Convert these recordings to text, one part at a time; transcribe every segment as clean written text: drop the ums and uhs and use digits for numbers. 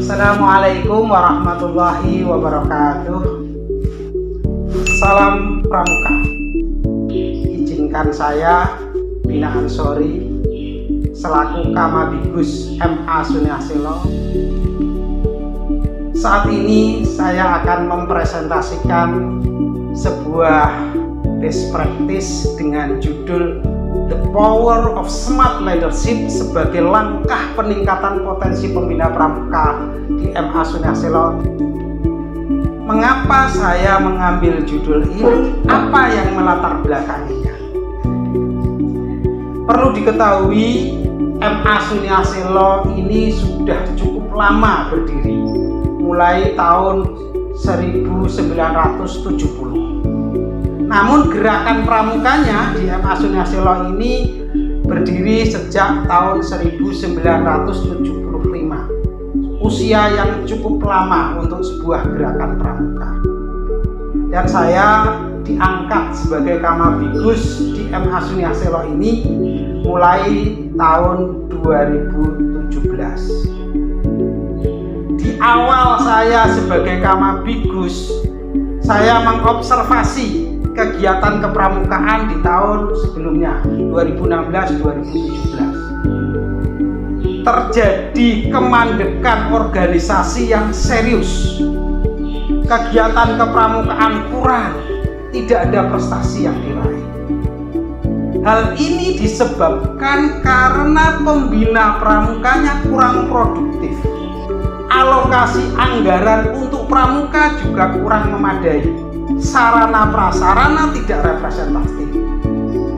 Assalamualaikum warahmatullahi wabarakatuh. Salam Pramuka. Izinkan saya Bina Ansori selaku Kamabigus MA Sunyaselo. Saat ini saya akan mempresentasikan sebuah best practice dengan judul The Power of Smart Leadership sebagai langkah peningkatan potensi pembina pramuka di MA Sunyaselo. Mengapa saya mengambil judul ini? Apa yang melatar belakanginya? Perlu diketahui, MA Sunyaselo ini sudah cukup lama berdiri, mulai tahun 1970. Namun gerakan pramukanya di MA Sunyaselo ini berdiri sejak tahun 1975. Usia yang cukup lama untuk sebuah gerakan pramuka. Dan saya diangkat sebagai Kamabigus di MA Sunyaselo ini mulai tahun 2017. Di awal saya sebagai Kamabigus, saya mengobservasi kegiatan kepramukaan di tahun sebelumnya, 2016-2017. Terjadi kemandekan organisasi yang serius. Kegiatan kepramukaan kurang, tidak ada prestasi yang diraih. Hal ini disebabkan karena pembina pramukanya kurang produktif. Alokasi anggaran untuk pramuka juga kurang memadai. Sarana prasarana tidak representatif.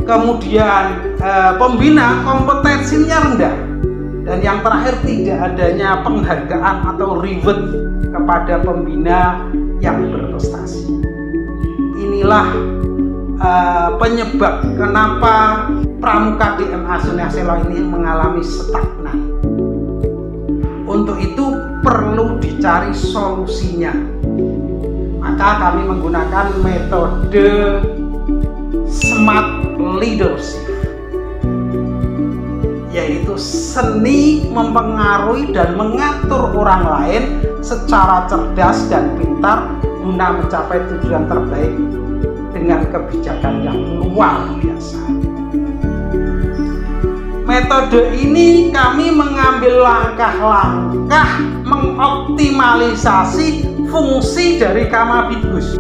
Kemudian pembina kompetensinya rendah. Dan yang terakhir, tidak adanya penghargaan atau reward kepada pembina yang berprestasi. Inilah penyebab kenapa pramuka di MA Sunyaselo ini mengalami stagnan. Untuk itu perlu dicari solusinya. Maka kami menggunakan metode Smart Leadership, yaitu seni mempengaruhi dan mengatur orang lain secara cerdas dan pintar guna mencapai tujuan terbaik dengan kebijakan yang luar biasa. Metode ini kami mengambil langkah-langkah mengoptimalisasi fungsi dari Kamabigus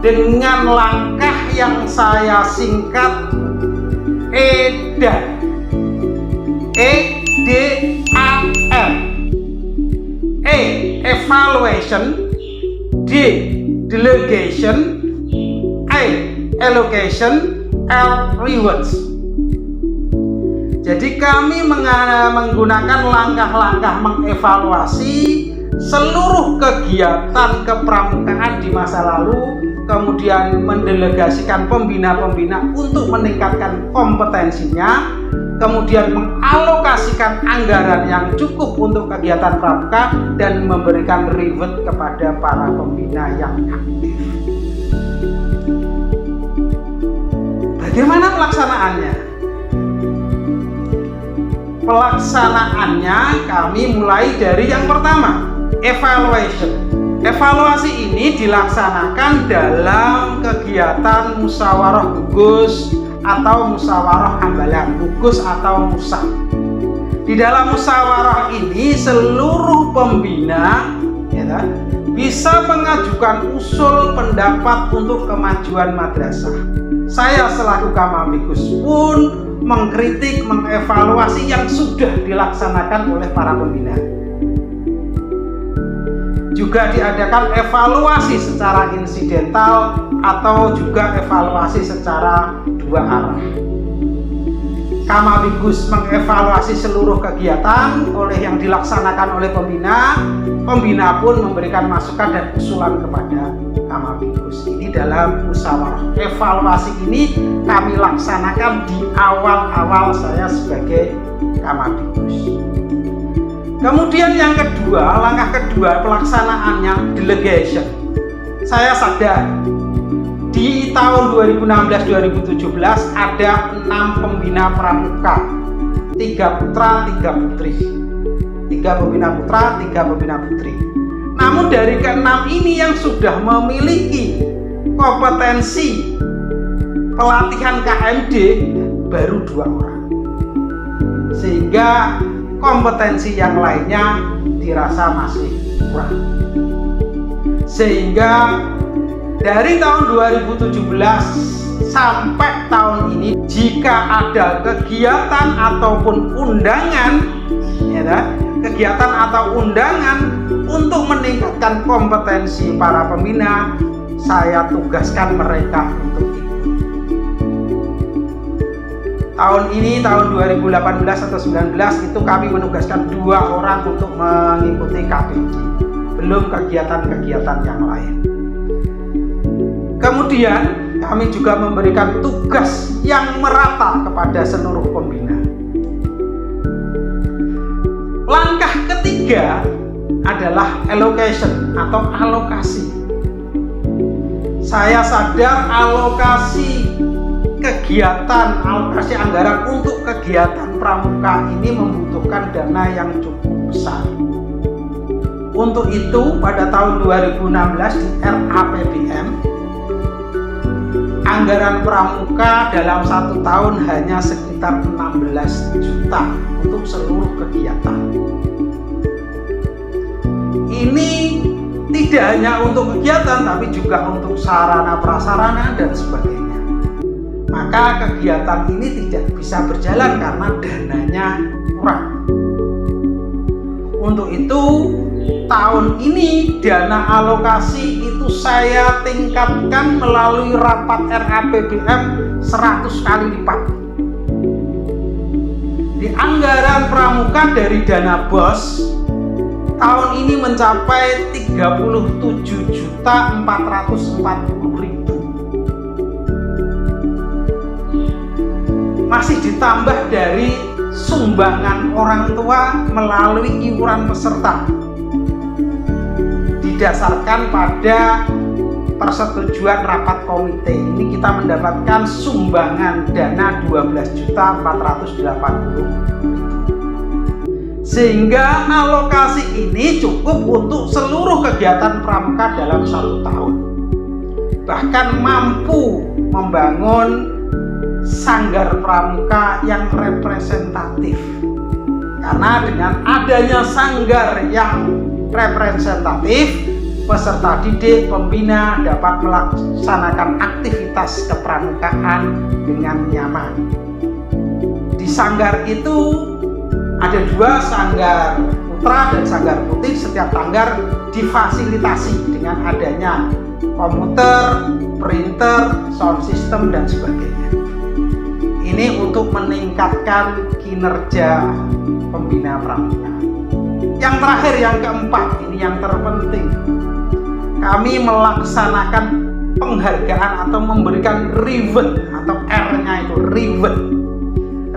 dengan langkah yang saya singkat EDAN. EDAN. E. Evaluation. D. Delegation. A. Allocation. L. Rewards. Jadi kami menggunakan langkah-langkah mengevaluasi seluruh kegiatan kepramukaan di masa lalu, kemudian mendelegasikan pembina-pembina untuk meningkatkan kompetensinya, kemudian mengalokasikan anggaran yang cukup untuk kegiatan pramuka dan memberikan reward kepada para pembina yang aktif. Bagaimana pelaksanaannya? Pelaksanaannya kami mulai dari yang pertama, evaluation. Evaluasi ini dilaksanakan dalam kegiatan musyawarah gugus atau musyawarah hambalan, gugus atau musa. Di dalam musyawarah ini seluruh pembina bisa mengajukan usul pendapat untuk kemajuan madrasah. Saya selaku Kamabigus pun mengkritik, mengevaluasi yang sudah dilaksanakan oleh para pembina. Juga diadakan evaluasi secara insidental atau juga evaluasi secara dua arah. Kamabigus mengevaluasi seluruh kegiatan yang dilaksanakan oleh pembina. Pembina pun memberikan masukan dan usulan kepada Kamabigus. Ini dalam musyawarah. Evaluasi ini kami laksanakan di awal-awal saya sebagai Kamabigus. Kemudian yang kedua, langkah kedua pelaksanaannya delegation. Saya sadar di tahun 2016-2017 ada 6 pembina pramuka, 3 putra, 3 putri. 3 pembina putra, 3 pembina putri. Namun dari ke-6 ini yang sudah memiliki kompetensi pelatihan KMD baru 2 orang, sehingga kompetensi yang lainnya dirasa masih kurang. Sehingga dari tahun 2017 sampai tahun ini, jika ada kegiatan ataupun undangan, kegiatan atau undangan untuk meningkatkan kompetensi para pembina, saya tugaskan mereka untuk ikut. Tahun ini, tahun 2018 atau 19 itu kami menugaskan 2 orang untuk mengikuti KPG, belum kegiatan-kegiatan yang lain. Kemudian kami juga memberikan tugas yang merata kepada seluruh pembina. Langkah ketiga adalah allocation atau alokasi. Saya sadar alokasi kegiatan, alokasi anggaran untuk kegiatan pramuka ini membutuhkan dana yang cukup besar. Untuk itu pada tahun 2016 di RAPBM, anggaran pramuka dalam 1 tahun hanya sekitar 16 juta untuk seluruh kegiatan. Ini tidak hanya untuk kegiatan, tapi juga untuk sarana prasarana dan sebagainya. Maka kegiatan ini tidak bisa berjalan karena dananya kurang. Untuk itu tahun ini dana alokasi itu saya tingkatkan melalui rapat RAPBM 100 kali lipat. Di anggaran pramuka dari dana BOS tahun ini mencapai 37.440.000. Masih ditambah dari sumbangan orang tua melalui iuran peserta, didasarkan pada persetujuan rapat komite. Ini kita mendapatkan sumbangan dana 12.480.000, sehingga alokasi ini cukup untuk seluruh kegiatan pramuka dalam 1 tahun, bahkan mampu membangun sanggar pramuka yang representatif. Karena dengan adanya sanggar yang representatif, peserta didik, pembina dapat melaksanakan aktivitas kepramukaan dengan nyaman. Di sanggar itu ada 2, sanggar putra dan sanggar putih. Setiap sanggar difasilitasi dengan adanya komputer, printer, sound system dan sebagainya. Ini untuk meningkatkan kinerja pembina pramuka. Yang terakhir, yang keempat, ini yang terpenting. Kami melaksanakan penghargaan atau memberikan reward, atau R-nya itu reward.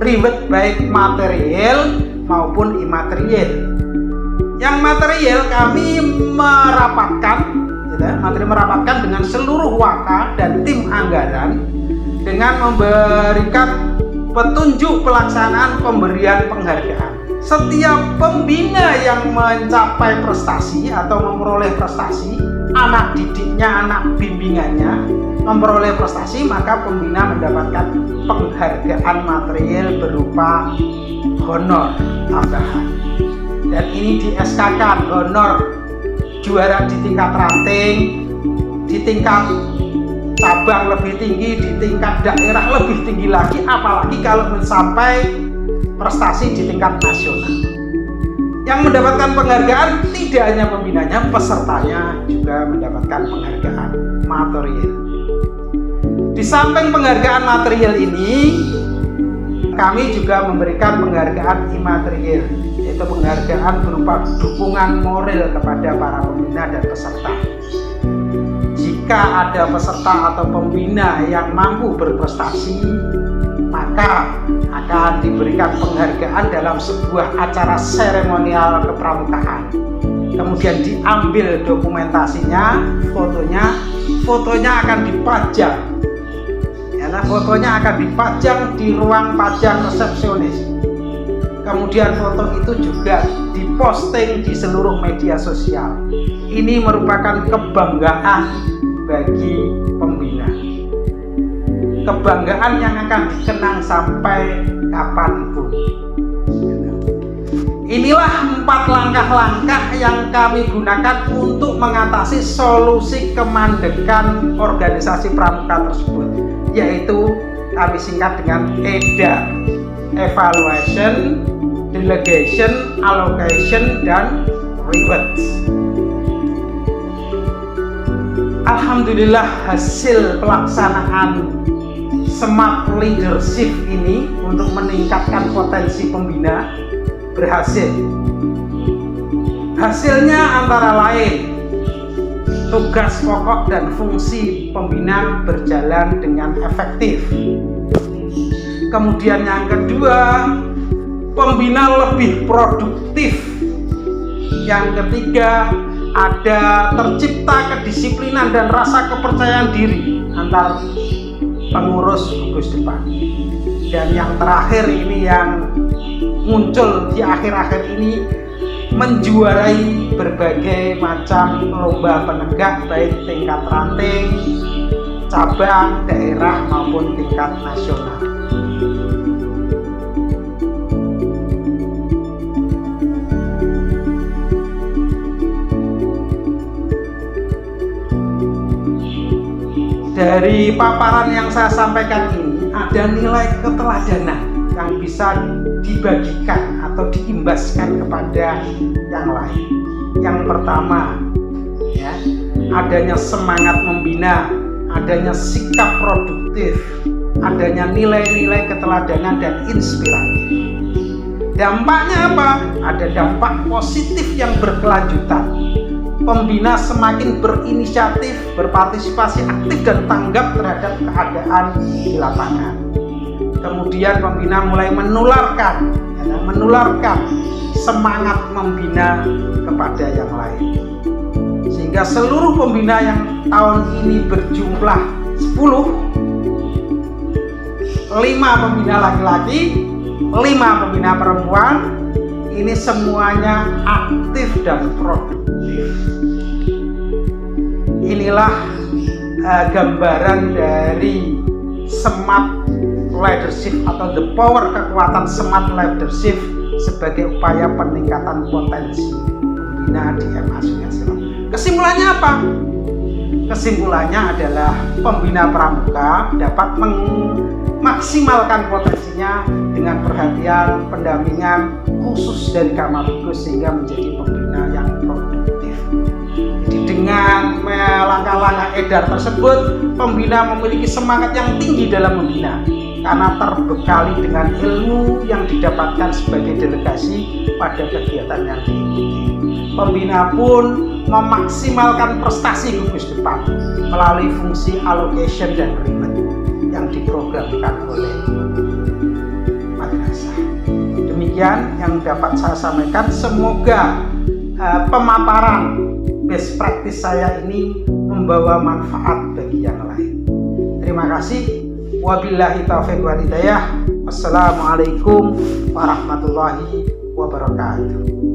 Reward baik material maupun imaterial. Yang material kami merapatkan dengan seluruh waka dan tim anggaran dengan memberikan petunjuk pelaksanaan pemberian penghargaan. Setiap pembina yang mencapai prestasi atau memperoleh prestasi, anak didiknya, anak bimbingannya memperoleh prestasi, maka pembina mendapatkan penghargaan material berupa honor tambahan. Dan ini di SK-kan honor juara di tingkat ranting, di tingkat cabang lebih tinggi, di tingkat daerah lebih tinggi lagi, apalagi kalau mencapai prestasi di tingkat nasional. Yang mendapatkan penghargaan tidak hanya pembinanya, pesertanya juga mendapatkan penghargaan material. Di samping penghargaan material ini, kami juga memberikan penghargaan imaterial, yaitu penghargaan berupa dukungan moral kepada para pembina dan peserta. Jika ada peserta atau pembina yang mampu berprestasi, maka akan diberikan penghargaan dalam sebuah acara seremonial kepramukaan. Kemudian diambil dokumentasinya, fotonya akan dipajang. Fotonya akan dipajang di ruang pajang resepsionis. Kemudian foto itu juga diposting di seluruh media sosial. Ini merupakan kebanggaan bagi pembina. Kebanggaan yang akan dikenang sampai kapanpun. Inilah 4 langkah-langkah yang kami gunakan untuk mengatasi solusi kemandekan organisasi pramuka tersebut, yaitu kami singkat dengan EDA: Evaluation, Delegation, Allocation, dan Rewards. Alhamdulillah, hasil pelaksanaan Smart Leadership ini untuk meningkatkan potensi pembina berhasil. Hasilnya antara lain tugas pokok dan fungsi pembina berjalan dengan efektif. Kemudian yang kedua, pembina lebih produktif. Yang ketiga, ada tercipta kedisiplinan dan rasa kepercayaan diri antar pengurus gugus depan. Dan yang terakhir ini yang muncul di akhir-akhir ini, menjuarai berbagai macam lomba penegak, baik tingkat ranting, cabang, daerah maupun tingkat nasional. Dari paparan yang saya sampaikan ini, ada nilai keteladanan yang bisa dibagikan atau diimbaskan kepada yang lain. Yang pertama, ya, adanya semangat membina, adanya sikap produktif, adanya nilai-nilai keteladanan dan inspiratif. Dampaknya apa? Ada dampak positif yang berkelanjutan. Pembina semakin berinisiatif, berpartisipasi aktif dan tanggap terhadap keadaan di lapangan. Kemudian pembina mulai menularkan semangat membina kepada yang lain. Sehingga seluruh pembina yang tahun ini berjumlah 10, 5 pembina laki-laki, 5 pembina perempuan, ini semuanya aktif dan produktif. Inilah gambaran dari Smart Leadership atau the power, kekuatan Smart Leadership sebagai upaya peningkatan potensi pembina di MA Sungai Siram. Kesimpulannya apa? Kesimpulannya adalah pembina pramuka dapat memaksimalkan potensinya dengan perhatian, pendampingan khusus dari Kamarigus sehingga menjadi pembina yang produktif. Jadi dengan langkah-langkah EDAR tersebut, pembina memiliki semangat yang tinggi dalam membina karena terbekali dengan ilmu yang didapatkan sebagai delegasi pada kegiatan yang diikuti. Pembina pun memaksimalkan prestasi gugus depan melalui fungsi allocation dan reward yang diprogramkan oleh madrasah. Demikian yang dapat saya sampaikan. Semoga pemaparan best practice saya ini membawa manfaat bagi yang lain. Terima kasih. Wabillahi taufiq wal hidayah. Wassalamualaikum warahmatullahi wabarakatuh.